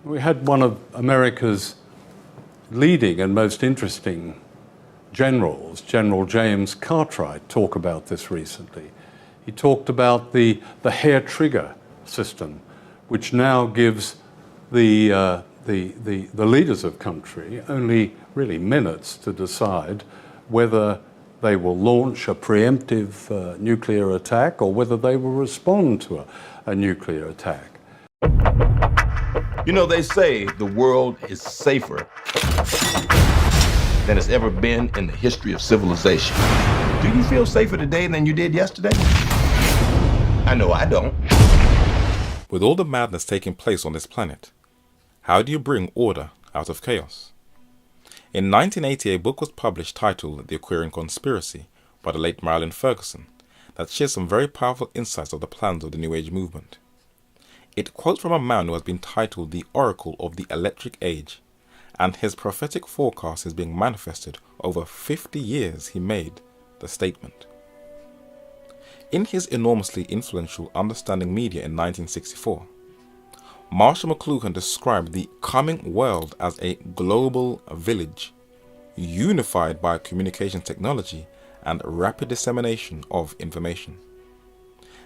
We had one of America's leading and most interesting generals, General James Cartwright, talk about this recently. He talked about the hair trigger system, which now gives the leaders of country only really minutes to decide whether they will launch a preemptive nuclear attack or whether they will respond to a nuclear attack. You know, they say the world is safer than it's ever been in the history of civilization. Do you feel safer today than you did yesterday? I know I don't. With all the madness taking place on this planet, how do you bring order out of chaos? In 1980, a book was published titled The Aquarian Conspiracy by the late Marilyn Ferguson that shares some very powerful insights of the plans of the New Age movement. It quotes from a man who has been titled the Oracle of the Electric Age, and his prophetic forecast is being manifested over 50 years he made the statement. In his enormously influential Understanding Media in 1964, Marshall McLuhan described the coming world as a global village, unified by communication technology and rapid dissemination of information.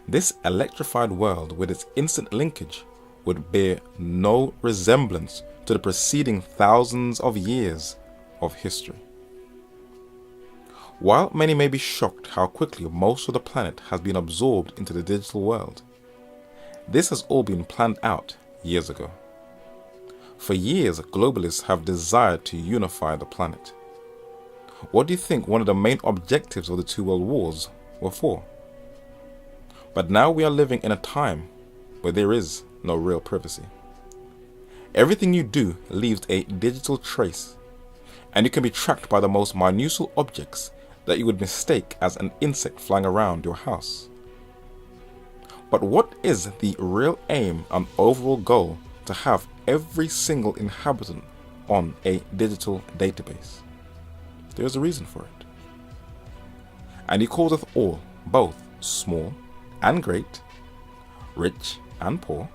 This electrified world, with its instant linkage, would bear no resemblance to the preceding thousands of years of history. While many may be shocked how quickly most of the planet has been absorbed into the digital world, this has all been planned out years ago. For years, globalists have desired to unify the planet. What do you think one of the main objectives of the two world wars were for? But now we are living in a time where there is no real privacy. Everything you do leaves a digital trace, and you can be tracked by the most minuscule objects that you would mistake as an insect flying around your house. But what is the real aim and overall goal to have every single inhabitant on a digital database? There is a reason for it. And he calls us all, both small and great, rich and poor,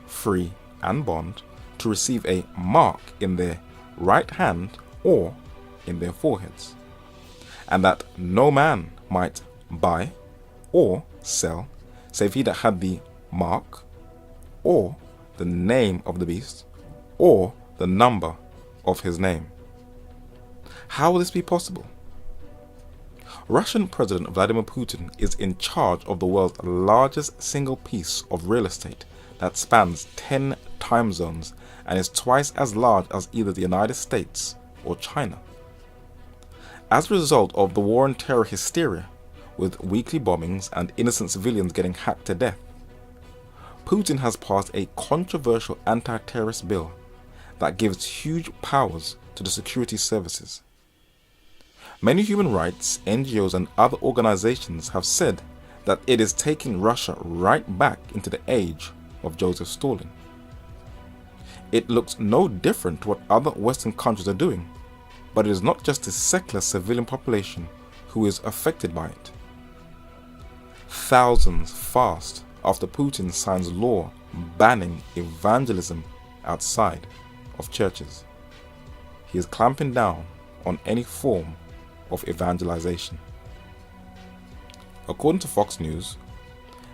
free and bond, to receive a mark in their right hand or in their foreheads, and that no man might buy or sell save he that had the mark, or the name of the beast, or the number of his name. How will this be possible? Russian President Vladimir Putin is in charge of the world's largest single piece of real estate that spans 10 time zones and is twice as large as either the United States or China. As a result of the war on terror hysteria, with weekly bombings and innocent civilians getting hacked to death, Putin has passed a controversial anti-terrorist bill that gives huge powers to the security services. Many human rights, NGOs and other organizations have said that it is taking Russia right back into the age of Joseph Stalin. It looks no different to what other Western countries are doing, but it is not just the secular civilian population who is affected by it. Thousands fast after Putin signs law banning evangelism outside of churches. He is clamping down on any form of evangelization. According to Fox News,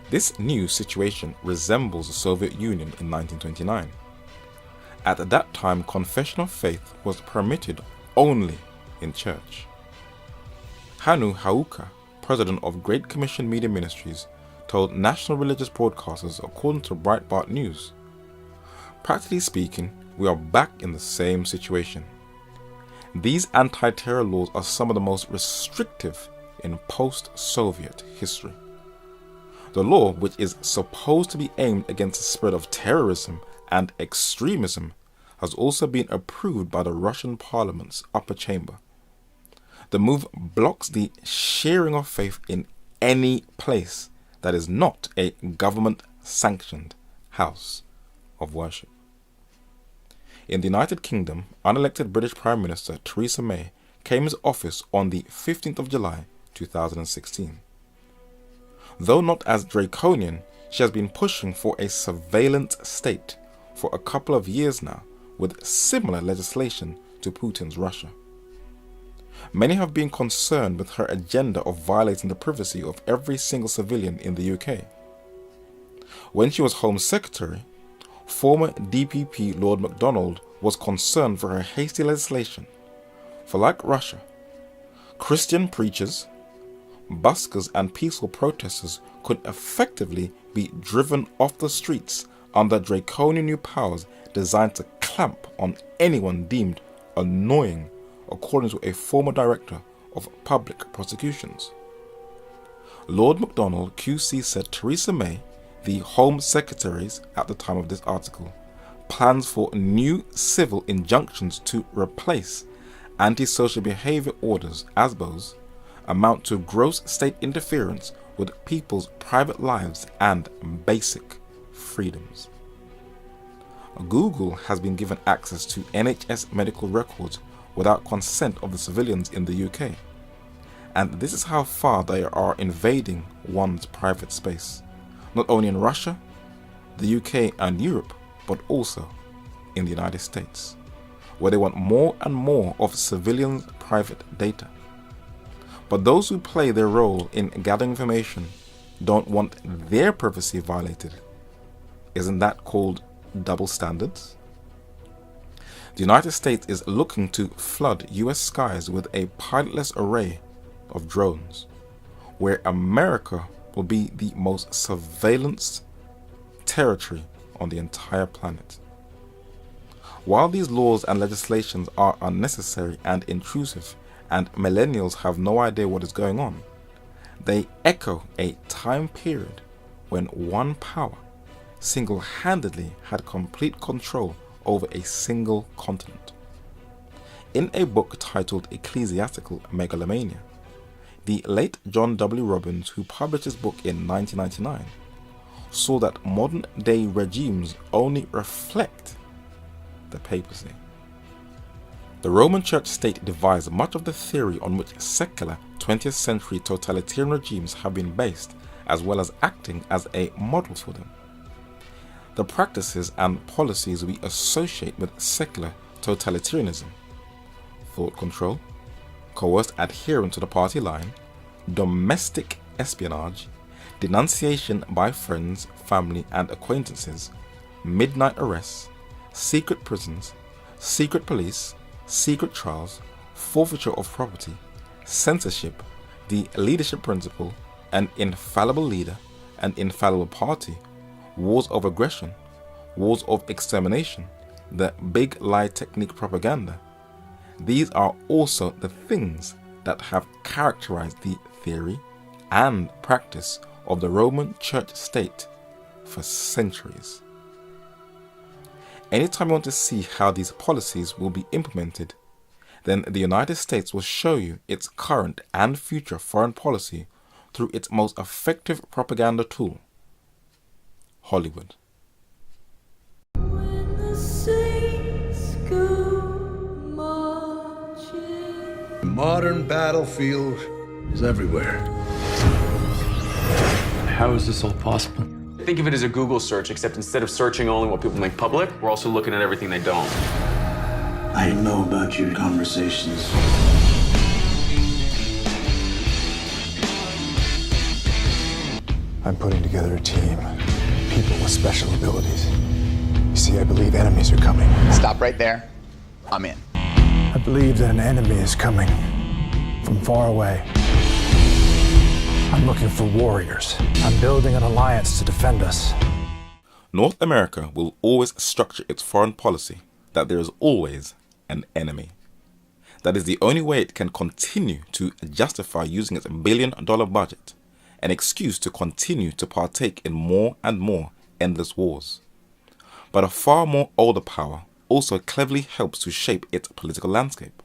this new situation resembles the Soviet Union in 1929. At that time, confession of faith was permitted only in church. Hanu Hauka, president of Great Commission Media Ministries, told national religious broadcasters, according to Breitbart News, "Practically speaking, we are back in the same situation. These anti-terror laws are some of the most restrictive in post-Soviet history. The law, which is supposed to be aimed against the spread of terrorism and extremism, has also been approved by the Russian parliament's upper chamber. The move blocks the sharing of faith in any place that is not a government-sanctioned house of worship." In the United Kingdom, unelected British Prime Minister Theresa May came into office on the 15th of July 2016. Though not as draconian, she has been pushing for a surveillance state for a couple of years now with similar legislation to Putin's Russia. Many have been concerned with her agenda of violating the privacy of every single civilian in the UK. When she was Home Secretary, former DPP Lord MacDonald was concerned for her hasty legislation, for like Russia, Christian preachers, buskers and peaceful protesters could effectively be driven off the streets under draconian new powers designed to clamp on anyone deemed annoying, according to a former director of public prosecutions. Lord MacDonald QC said Theresa May, the Home Secretary at the time of this article, plans for new civil injunctions to replace antisocial behaviour orders, ASBOs, amount to gross state interference with people's private lives and basic freedoms. Google has been given access to NHS medical records without consent of the civilians in the UK, and this is how far they are invading one's private space, not only in Russia, the UK and Europe, but also in the United States, where they want more and more of civilians' private data. But those who play their role in gathering information don't want their privacy violated. Isn't that called double standards? The United States is looking to flood US skies with a pilotless array of drones, where America will be the most surveillanced territory on the entire planet. While these laws and legislations are unnecessary and intrusive, and millennials have no idea what is going on, they echo a time period when one power single-handedly had complete control over a single continent. In a book titled Ecclesiastical Megalomania, the late John W. Robbins, who published his book in 1999, saw that modern-day regimes only reflect the papacy. The Roman Church state devised much of the theory on which secular 20th century totalitarian regimes have been based, as well as acting as a model for them. The practices and policies we associate with secular totalitarianism: thought control, coerced adherence to the party line, domestic espionage, denunciation by friends, family and acquaintances, midnight arrests, secret prisons, secret police, secret trials, forfeiture of property, censorship, the leadership principle, an infallible leader, an infallible party, wars of aggression, wars of extermination, the big lie technique propaganda. These are also the things that have characterized the theory and practice of the Roman Church state for centuries. Anytime you want to see how these policies will be implemented, then the United States will show you its current and future foreign policy through its most effective propaganda tool: Hollywood. When the saints go marching. The modern battlefield is everywhere. How is this all possible? Think of it as a Google search, except instead of searching only what people make public, we're also looking at everything they don't. I know about your conversations. I'm putting together a team, people with special abilities. You see, I believe enemies are coming. Stop right there. I'm in. I believe that an enemy is coming from far away. I'm looking for warriors. I'm building an alliance to defend us. North America will always structure its foreign policy that there is always an enemy. That is the only way it can continue to justify using its billion-dollar budget, an excuse to continue to partake in more and more endless wars. But a far more older power also cleverly helps to shape its political landscape.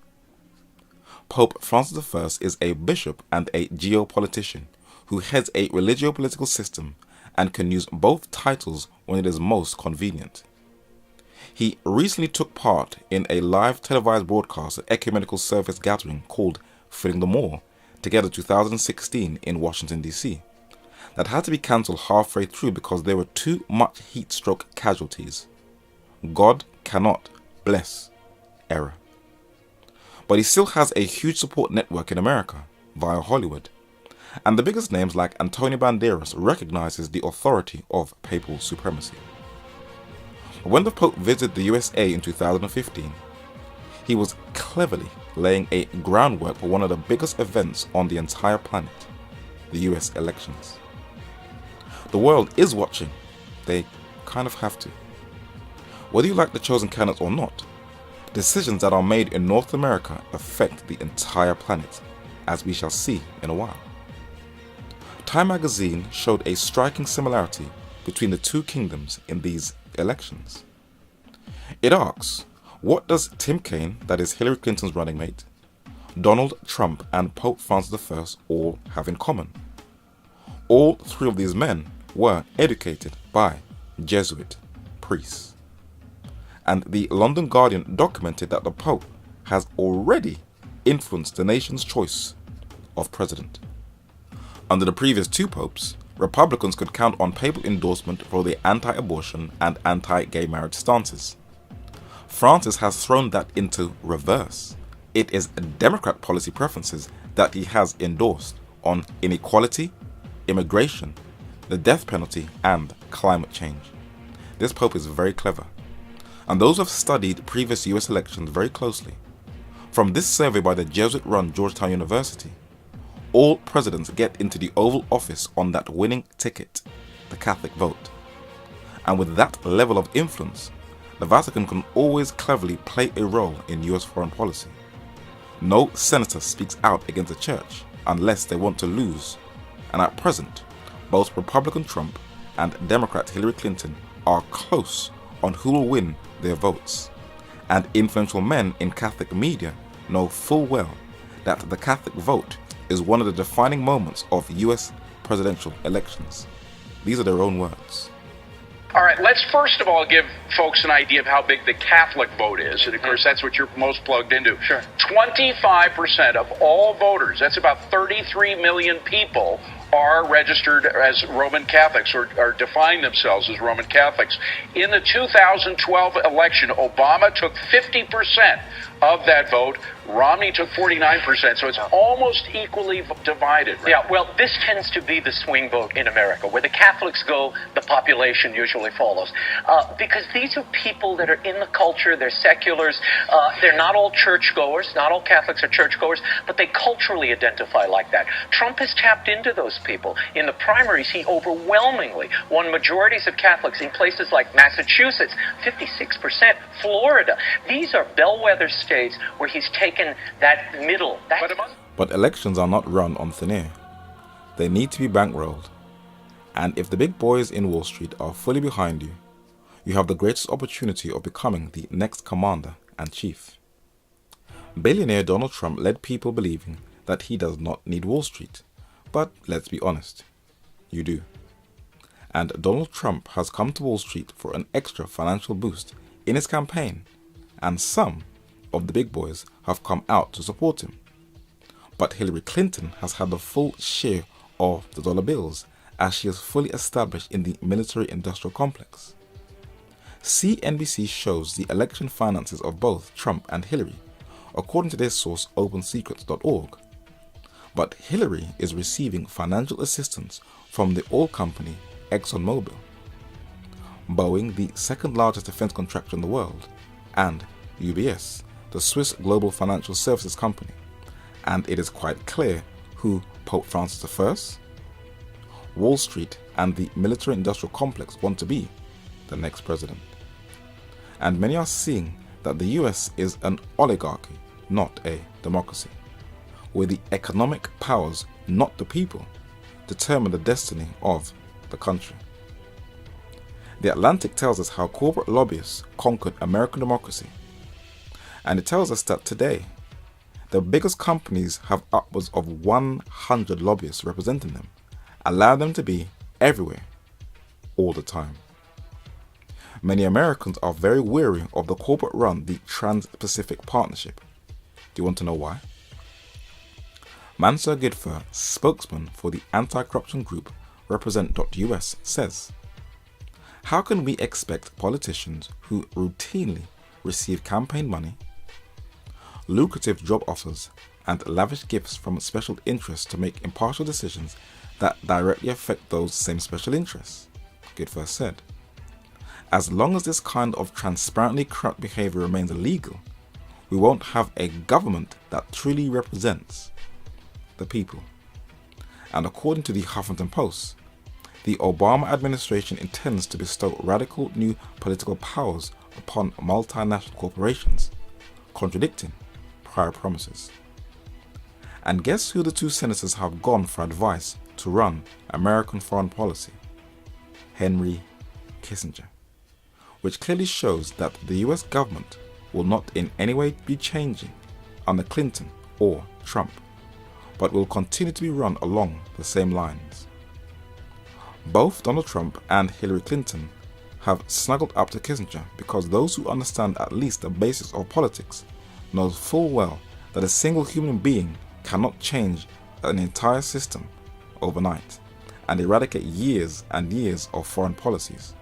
Pope Francis I is a bishop and a geopolitician who heads a religio-political system and can use both titles when it is most convenient. He recently took part in a live televised broadcast at ecumenical service gathering called Filling the Mall, Together 2016 in Washington, D.C. that had to be cancelled halfway through because there were too much heat stroke casualties. God cannot bless error. But he still has a huge support network in America via Hollywood, and the biggest names like Antonio Banderas recognizes the authority of papal supremacy. When the Pope visited the USA in 2015, he was cleverly laying a groundwork for one of the biggest events on the entire planet, the US elections. The world is watching. They kind of have to. Whether you like the chosen candidates or not, decisions that are made in North America affect the entire planet, as we shall see in a while. Time magazine showed a striking similarity between the two kingdoms in these elections. It asks, what does Tim Kaine, that is Hillary Clinton's running mate, Donald Trump and Pope Francis I all have in common? All three of these men were educated by Jesuit priests. And the London Guardian documented that the Pope has already influenced the nation's choice of president. Under the previous two popes, Republicans could count on papal endorsement for their anti-abortion and anti-gay marriage stances. Francis has thrown that into reverse. It is Democrat policy preferences that he has endorsed on inequality, immigration, the death penalty, and climate change. This Pope is very clever, and those who have studied previous US elections very closely. From this survey by the Jesuit-run Georgetown University, all presidents get into the Oval Office on that winning ticket, the Catholic vote. And with that level of influence, the Vatican can always cleverly play a role in US foreign policy. No senator speaks out against the church unless they want to lose, and at present, both Republican Trump and Democrat Hillary Clinton are close on who will win their votes, and influential men in Catholic media know full well that the Catholic vote is one of the defining moments of US presidential elections. These are their own words. All right, let's first of all give folks an idea of how big the Catholic vote is. And of course, that's what you're most plugged into. Sure. 25% of all voters, that's about 33 million people, are registered as Roman Catholics or define themselves as Roman Catholics. In the 2012 election, Obama took 50% of that vote. Romney took 49%, so it's almost equally divided. Right? Yeah, well, this tends to be the swing vote in America. Where the Catholics go, the population usually follows. Because these are people that are in the culture, they're seculars, they're not all churchgoers, not all Catholics are churchgoers, but they culturally identify like that. Trump has tapped into those people. In the primaries, he overwhelmingly won majorities of Catholics in places like Massachusetts, 56%, Florida. These are bellwether states where he's taken that middle. But elections are not run on thin air. They need to be bankrolled. And if the big boys in Wall Street are fully behind you, you have the greatest opportunity of becoming the next commander and chief. Billionaire Donald Trump led people believing that he does not need Wall Street. But let's be honest, you do. And Donald Trump has come to Wall Street for an extra financial boost in his campaign, and some of the big boys have come out to support him. But Hillary Clinton has had the full share of the dollar bills as she is fully established in the military-industrial complex. CNBC shows the election finances of both Trump and Hillary, according to their source OpenSecrets.org. But Hillary is receiving financial assistance from the oil company ExxonMobil, Boeing, the second largest defense contractor in the world, and UBS, the Swiss global financial services company. And it is quite clear who Pope Francis I, Wall Street, and the military-industrial complex want to be the next president. And many are seeing that the US is an oligarchy, not a democracy, where the economic powers, not the people, determine the destiny of the country. The Atlantic tells us how corporate lobbyists conquered American democracy. And it tells us that today, the biggest companies have upwards of 100 lobbyists representing them, allowing them to be everywhere, all the time. Many Americans are very weary of the corporate-run, the Trans-Pacific Partnership. Do you want to know why? Mansur Gidfer, spokesman for the anti-corruption group Represent.us, says, How can we expect politicians who routinely receive campaign money, lucrative job offers, and lavish gifts from special interests to make impartial decisions that directly affect those same special interests? Good first said. As long as this kind of transparently corrupt behavior remains illegal, we won't have a government that truly represents the people. And according to the Huffington Post, the Obama administration intends to bestow radical new political powers upon multinational corporations, contradicting prior promises. And guess who the two senators have gone for advice to run American foreign policy? Henry Kissinger, which clearly shows that the US government will not in any way be changing under Clinton or Trump, but will continue to be run along the same lines. Both Donald Trump and Hillary Clinton have snuggled up to Kissinger because those who understand at least the basics of politics know full well that a single human being cannot change an entire system overnight and eradicate years and years of foreign policies.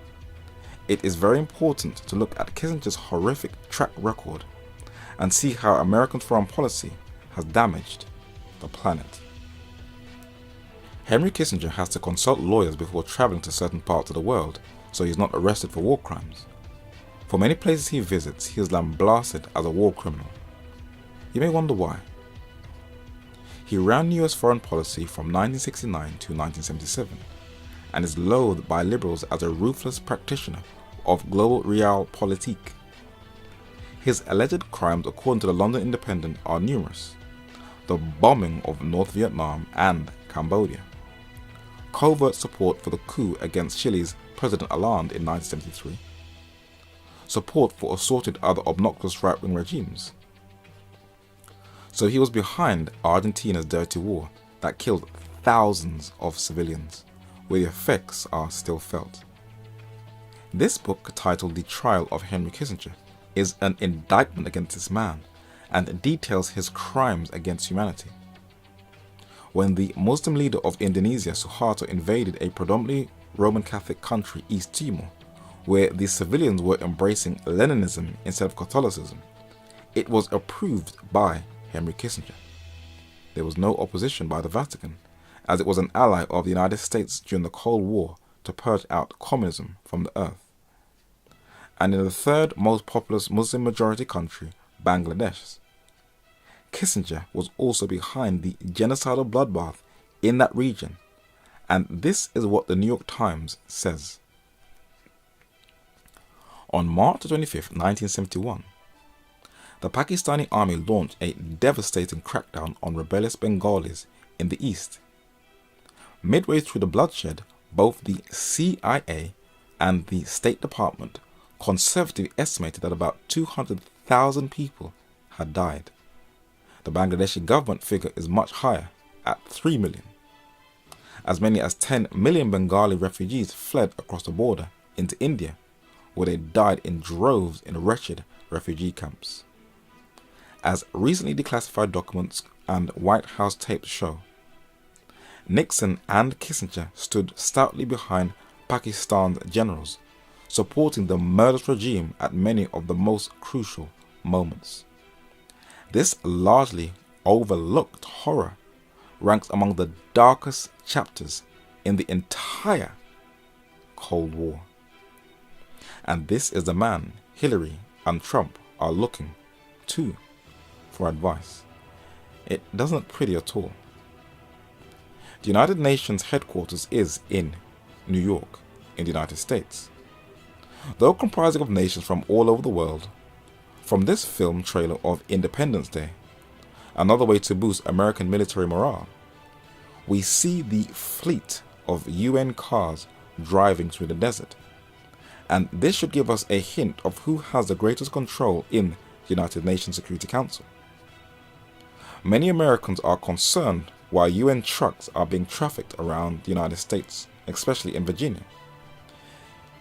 It is very important to look at Kissinger's horrific track record and see how American foreign policy has damaged the planet. Henry Kissinger has to consult lawyers before traveling to certain parts of the world so he's not arrested for war crimes. For many places he visits, he is lambasted as a war criminal. You may wonder why. He ran US foreign policy from 1969 to 1977 and is loathed by liberals as a ruthless practitioner of global realpolitik. His alleged crimes, according to the London Independent, are numerous: the bombing of North Vietnam and Cambodia, covert support for the coup against Chile's President Allende in 1973, support for assorted other obnoxious right-wing regimes. So he was behind Argentina's dirty war that killed thousands of civilians, where the effects are still felt. This book, titled The Trial of Henry Kissinger, is an indictment against this man and details his crimes against humanity. When the Muslim leader of Indonesia, Suharto, invaded a predominantly Roman Catholic country, East Timor, where the civilians were embracing Leninism instead of Catholicism, it was approved by Henry Kissinger. There was no opposition by the Vatican, as it was an ally of the United States during the Cold War to purge out communism from the earth. And in the third most populous Muslim majority country, Bangladesh, Kissinger was also behind the genocidal bloodbath in that region, and this is what the New York Times says. On March 25, 1971, the Pakistani army launched a devastating crackdown on rebellious Bengalis in the east. Midway through the bloodshed, both the CIA and the State Department conservatively estimated that about 200,000 people had died. The Bangladeshi government figure is much higher, at 3 million. As many as 10 million Bengali refugees fled across the border into India, where they died in droves in wretched refugee camps. As recently declassified documents and White House tapes show, Nixon and Kissinger stood stoutly behind Pakistan's generals, supporting the murderous regime at many of the most crucial moments. This largely overlooked horror ranks among the darkest chapters in the entire Cold War. And this is the man Hillary and Trump are looking to for advice. It doesn't look pretty at all. The United Nations headquarters is in New York, in the United States. Though comprising of nations from all over the world, from this film trailer of Independence Day, another way to boost American military morale, we see the fleet of UN cars driving through the desert. And this should give us a hint of who has the greatest control in the United Nations Security Council. Many Americans are concerned why UN trucks are being trafficked around the United States, especially in Virginia.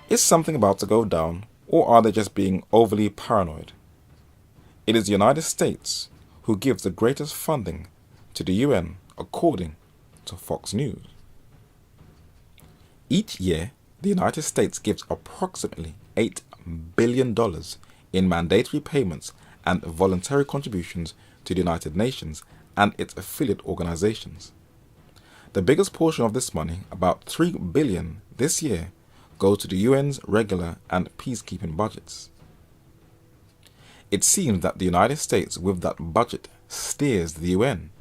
Is something about to go down, or are they just being overly paranoid? It is the United States who gives the greatest funding to the UN, according to Fox News. Each year, the United States gives approximately $8 billion in mandatory payments and voluntary contributions to the United Nations and its affiliate organizations. The biggest portion of this money, about $3 billion this year, goes to the UN's regular and peacekeeping budgets. It seems that the United States with that budget steers the UN,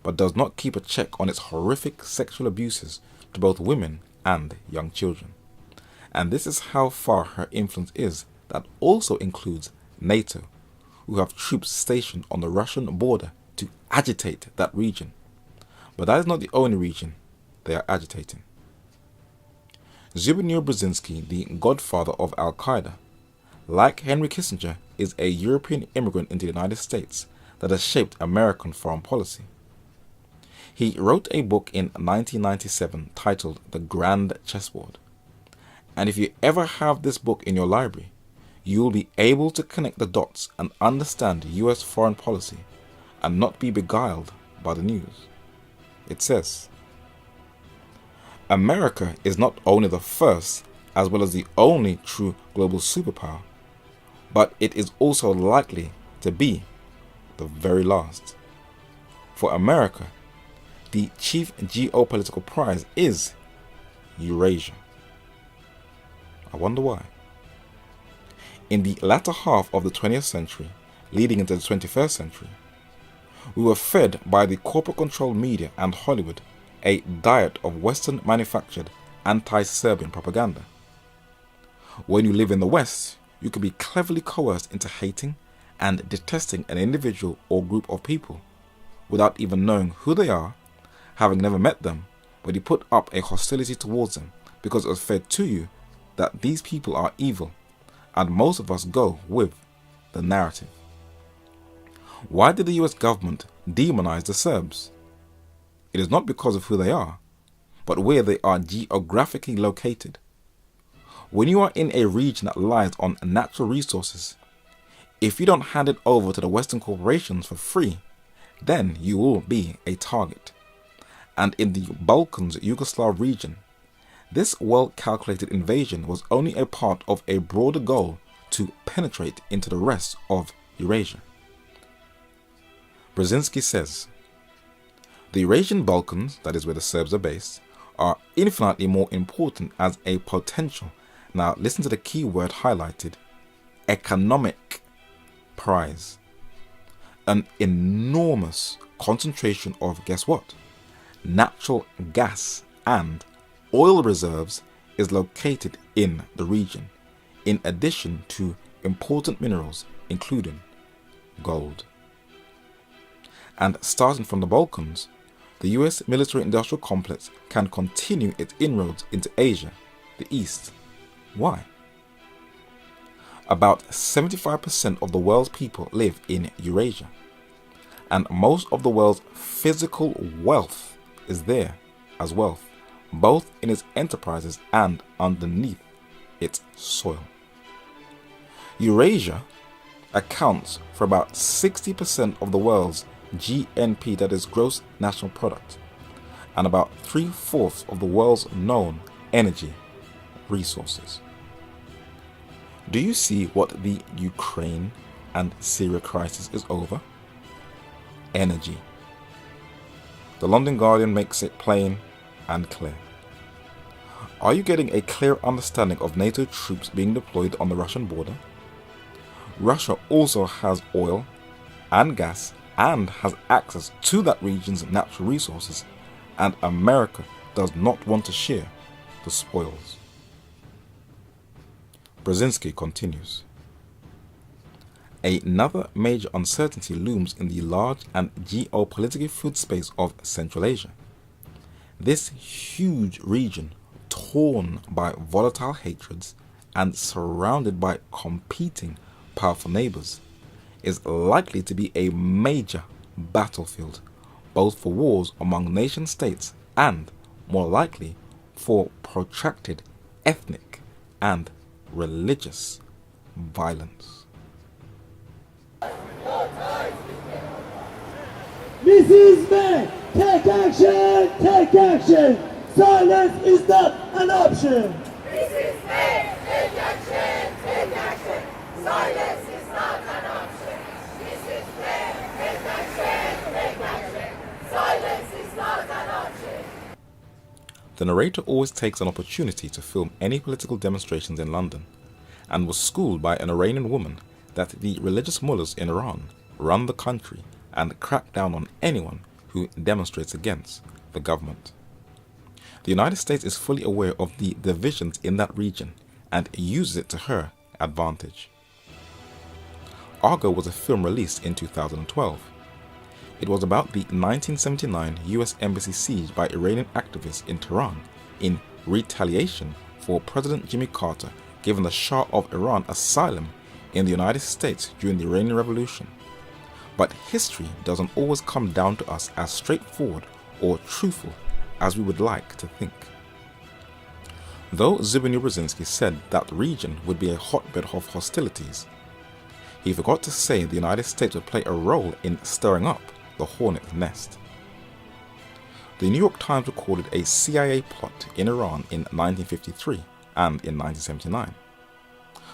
but does not keep a check on its horrific sexual abuses to both women and young children. And this is how far her influence is. That also includes NATO, who have troops stationed on the Russian border to agitate that region. But that is not the only region they are agitating. Zbigniew Brzezinski, the godfather of Al-Qaeda, like Henry Kissinger, is a European immigrant into the United States that has shaped American foreign policy. He wrote a book in 1997 titled The Grand Chessboard. And if you ever have this book in your library, you will be able to connect the dots and understand US foreign policy and not be beguiled by the news. It says, America is not only the first as well as the only true global superpower, but it is also likely to be the very last. For America, the chief geopolitical prize is Eurasia. I wonder why. In the latter half of the 20th century, leading into the 21st century, we were fed by the corporate-controlled media and Hollywood a diet of Western-manufactured anti-Serbian propaganda. When you live in the West, you can be cleverly coerced into hating and detesting an individual or group of people without even knowing who they are, having never met them, but you put up a hostility towards them because it was fed to you that these people are evil, and most of us go with the narrative. Why did the US government demonize the Serbs? It is not because of who they are, but where they are geographically located. When you are in a region that lies on natural resources, if you don't hand it over to the Western corporations for free, then you will be a target. And in the Balkans Yugoslav region, this well-calculated invasion was only a part of a broader goal to penetrate into the rest of Eurasia. Brzezinski says, the Eurasian Balkans, that is where the Serbs are based, are infinitely more important as a potential, now listen to the key word highlighted, economic prize. An enormous concentration of, guess what? Natural gas and oil reserves is located in the region, in addition to important minerals including gold. And starting from the Balkans, the US military-industrial complex can continue its inroads into Asia, the East. Why? About 75% of the world's people live in Eurasia, and most of the world's physical wealth is there as wealth, both in its enterprises and underneath its soil. Eurasia accounts for about 60% of the world's GNP, that is gross national product, and about 3/4 of the world's known energy resources. Do you see what the Ukraine and Syria crisis is over? Energy. The London Guardian makes it plain and clear. Are you getting a clear understanding of NATO troops being deployed on the Russian border? Russia also has oil and gas and has access to that region's natural resources, and America does not want to share the spoils. Brzezinski continues. Another major uncertainty looms in the large and geopolitically fluid space of Central Asia. This huge region, torn by volatile hatreds and surrounded by competing powerful neighbors, is likely to be a major battlefield, both for wars among nation states and, more likely, for protracted ethnic and religious violence. This is me! Take action! Take action! Silence is not an option! The narrator always takes an opportunity to film any political demonstrations in London, and was schooled by an Iranian woman that the religious mullahs in Iran run the country and crack down on anyone who demonstrates against the government. The United States is fully aware of the divisions in that region and uses it to her advantage. Argo was a film released in 2012. It was about the 1979 US Embassy siege by Iranian activists in Tehran in retaliation for President Jimmy Carter giving the Shah of Iran asylum in the United States during the Iranian Revolution. But history doesn't always come down to us as straightforward or truthful as we would like to think. Though Zbigniew Brzezinski said that region would be a hotbed of hostilities, he forgot to say the United States would play a role in stirring up the hornet's nest. The New York Times recorded a CIA plot in Iran in 1953 and in 1979.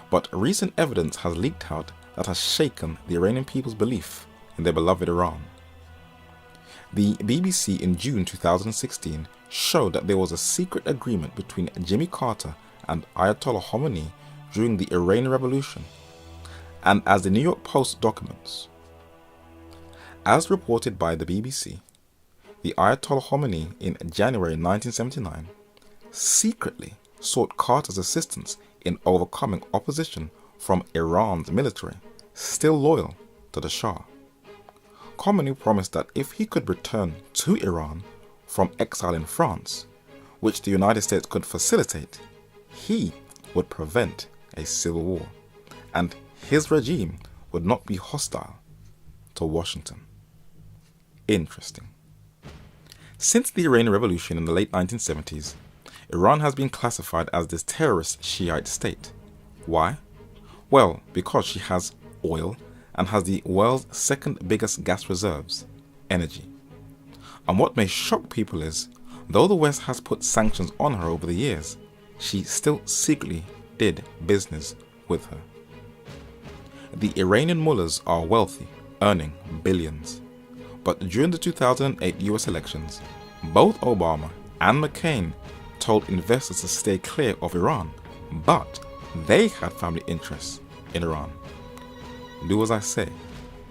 But recent evidence has leaked out that has shaken the Iranian people's belief in their beloved Iran. The BBC in June 2016 showed that there was a secret agreement between Jimmy Carter and Ayatollah Khomeini during the Iranian Revolution, and as the New York Post documents. As reported by the BBC, the Ayatollah Khomeini in January 1979 secretly sought Carter's assistance in overcoming opposition from Iran's military, still loyal to the Shah. Khomeini promised that if he could return to Iran from exile in France, which the United States could facilitate, he would prevent a civil war, and his regime would not be hostile to Washington. Interesting. Since the Iranian Revolution in the late 1970s, Iran has been classified as this terrorist Shiite state. Why? Well, because she has oil and has the world's second biggest gas reserves, energy. And what may shock people is, though the West has put sanctions on her over the years, she still secretly did business with her. The Iranian mullahs are wealthy, earning billions. But during the 2008 US elections, both Obama and McCain told investors to stay clear of Iran, but they had family interests in Iran. Do as I say,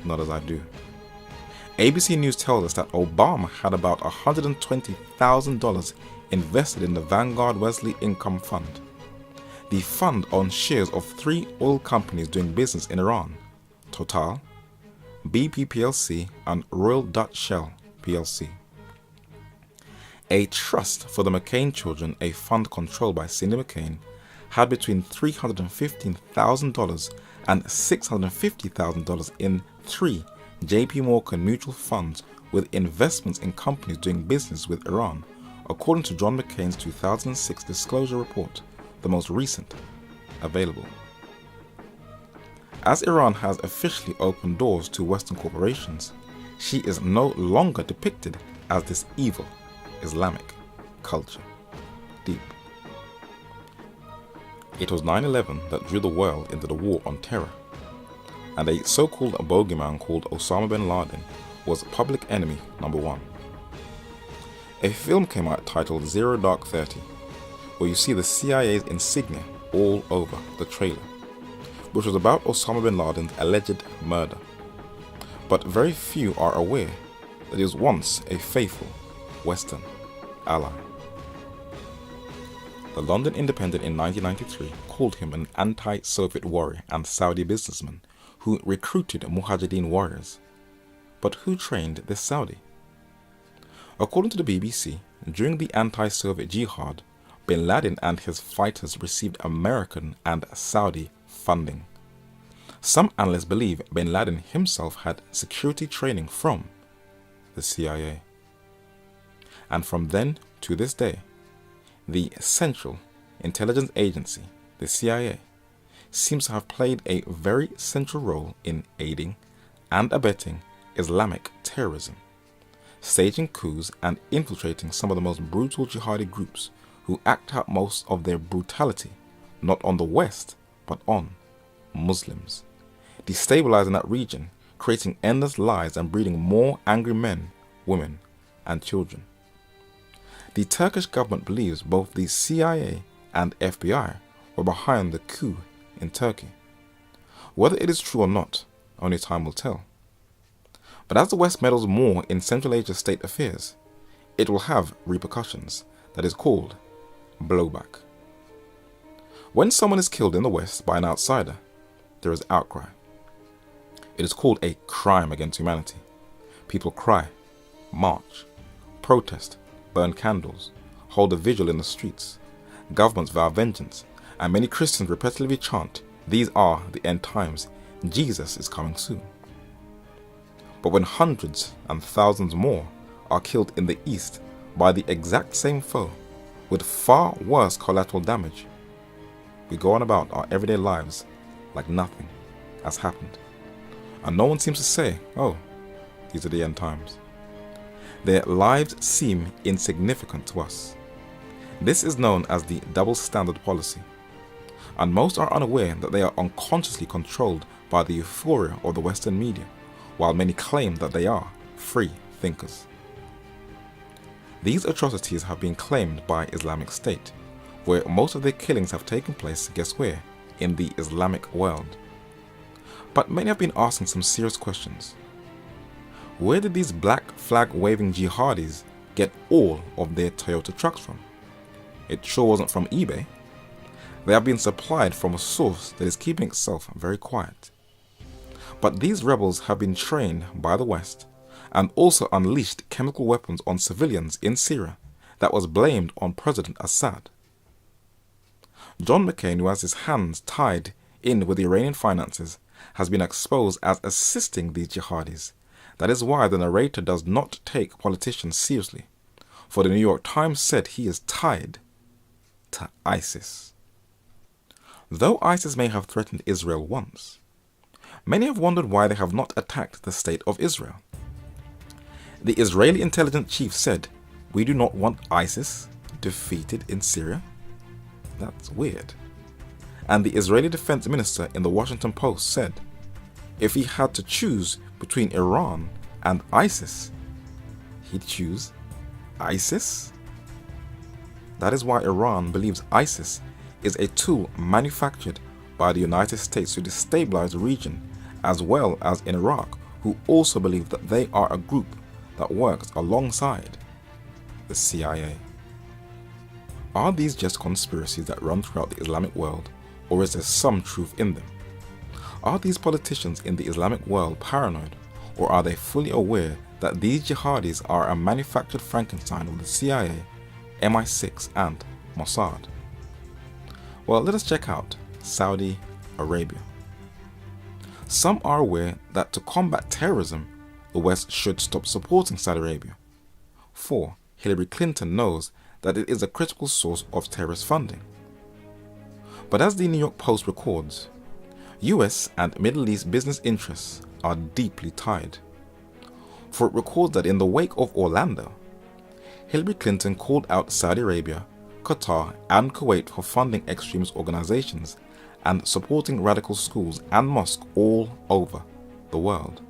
not as I do. ABC News tells us that Obama had about $120,000 invested in the Vanguard Wesley Income Fund. The fund owns shares of 3 oil companies doing business in Iran: Total, BP plc and Royal Dutch Shell plc. A trust for the McCain children, a fund controlled by Cindy McCain, had between $315,000 and $650,000 in 3 JP Morgan mutual funds with investments in companies doing business with Iran, according to John McCain's 2006 disclosure report, the most recent available. As Iran has officially opened doors to Western corporations, she is no longer depicted as this evil Islamic culture. Deep. It was 9/11 that drew the world into the war on terror, and a so-called bogeyman called Osama bin Laden was public enemy number 1. A film came out titled Zero Dark 30, where you see the CIA's insignia all over the trailer, which was about Osama bin Laden's alleged murder. But very few are aware that he was once a faithful Western ally. The London Independent in 1993 called him an anti-Soviet warrior and Saudi businessman who recruited Mujahideen warriors. But who trained this Saudi? According to the BBC, during the anti-Soviet jihad, bin Laden and his fighters received American and Saudi funding. Some analysts believe bin Laden himself had security training from the CIA. And from then to this day, the Central Intelligence Agency, the CIA, seems to have played a very central role in aiding and abetting Islamic terrorism, staging coups and infiltrating some of the most brutal jihadi groups who act out most of their brutality not on the West, but on Muslims, destabilizing that region, creating endless lies and breeding more angry men, women, and children. The Turkish government believes both the CIA and FBI were behind the coup in Turkey. Whether it is true or not, only time will tell. But as the West meddles more in Central Asia's state affairs, it will have repercussions that is called blowback. When someone is killed in the West by an outsider, there is outcry. It is called a crime against humanity. People cry, march, protest, burn candles, hold a vigil in the streets. Governments vow vengeance, and many Christians repetitively chant, "These are the end times. Jesus is coming soon." But when hundreds and thousands more are killed in the East by the exact same foe, with far worse collateral damage, we go on about our everyday lives like nothing has happened. And no one seems to say, "Oh, these are the end times." Their lives seem insignificant to us. This is known as the double standard policy, and most are unaware that they are unconsciously controlled by the euphoria of the Western media, while many claim that they are free thinkers. These atrocities have been claimed by Islamic State, where most of their killings have taken place, guess where? In the Islamic world. But many have been asking some serious questions. Where did these black flag waving jihadis get all of their Toyota trucks from? It sure wasn't from eBay. They have been supplied from a source that is keeping itself very quiet. But these rebels have been trained by the West and also unleashed chemical weapons on civilians in Syria that was blamed on President Assad. John McCain, who has his hands tied in with Iranian finances, has been exposed as assisting these jihadis. That is why the narrator does not take politicians seriously, for the New York Times said he is tied to ISIS. Though ISIS may have threatened Israel once, many have wondered why they have not attacked the state of Israel. The Israeli intelligence chief said, "We do not want ISIS defeated in Syria." That's weird. And the Israeli defense minister in the Washington Post said, if he had to choose between Iran and ISIS, he'd choose ISIS? That is why Iran believes ISIS is a tool manufactured by the United States to destabilize the region, as well as in Iraq, who also believe that they are a group that works alongside the CIA. Are these just conspiracies that run throughout the Islamic world, or is there some truth in them? Are these politicians in the Islamic world paranoid, or are they fully aware that these jihadis are a manufactured Frankenstein of the CIA, MI6 and Mossad? Well, let us check out Saudi Arabia. Some are aware that to combat terrorism, the West should stop supporting Saudi Arabia. For Hillary Clinton knows that it is a critical source of terrorist funding. But as the New York Post records, US and Middle East business interests are deeply tied. For it records that in the wake of Orlando, Hillary Clinton called out Saudi Arabia, Qatar and Kuwait for funding extremist organizations and supporting radical schools and mosques all over the world.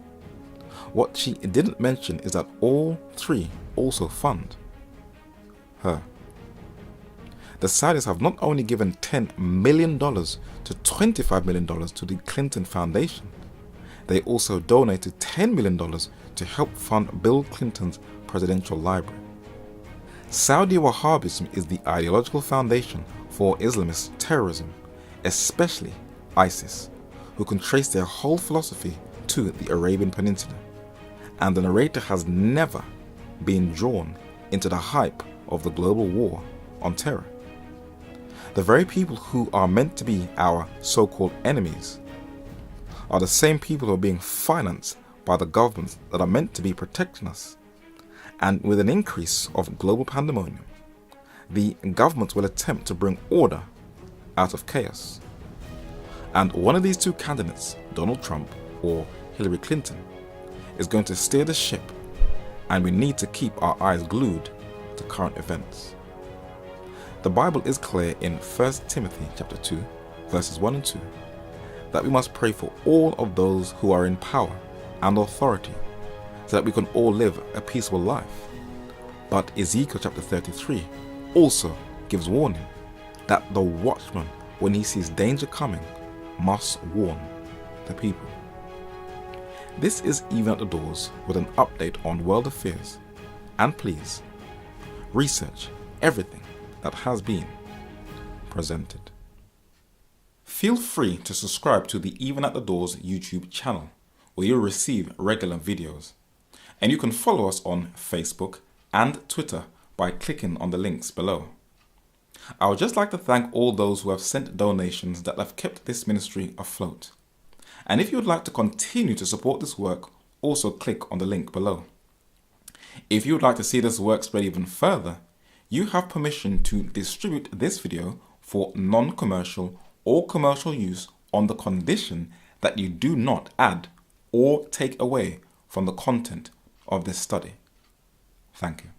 What she didn't mention is that all three also fund her. The Saudis have not only given $10 million to $25 million to the Clinton Foundation, they also donated $10 million to help fund Bill Clinton's presidential library. Saudi Wahhabism is the ideological foundation for Islamist terrorism, especially ISIS, who can trace their whole philosophy to the Arabian Peninsula. And the narrator has never been drawn into the hype of the global war on terror. The very people who are meant to be our so-called enemies are the same people who are being financed by the governments that are meant to be protecting us. And with an increase of global pandemonium, the governments will attempt to bring order out of chaos. And one of these two candidates, Donald Trump or Hillary Clinton, is going to steer the ship, and we need to keep our eyes glued to current events. The Bible is clear in 1 Timothy chapter 2, verses 1 and 2, that we must pray for all of those who are in power and authority, so that we can all live a peaceful life. But Ezekiel chapter 33 also gives warning that the watchman, when he sees danger coming, must warn the people. This is Even at the Doors with an update on world affairs, and please research everything that has been presented. Feel free to subscribe to the Even at the Doors YouTube channel, where you'll receive regular videos. And you can follow us on Facebook and Twitter by clicking on the links below. I would just like to thank all those who have sent donations that have kept this ministry afloat. And if you would like to continue to support this work, also click on the link below. If you would like to see this work spread even further, you have permission to distribute this video for non-commercial or commercial use on the condition that you do not add or take away from the content of this study. Thank you.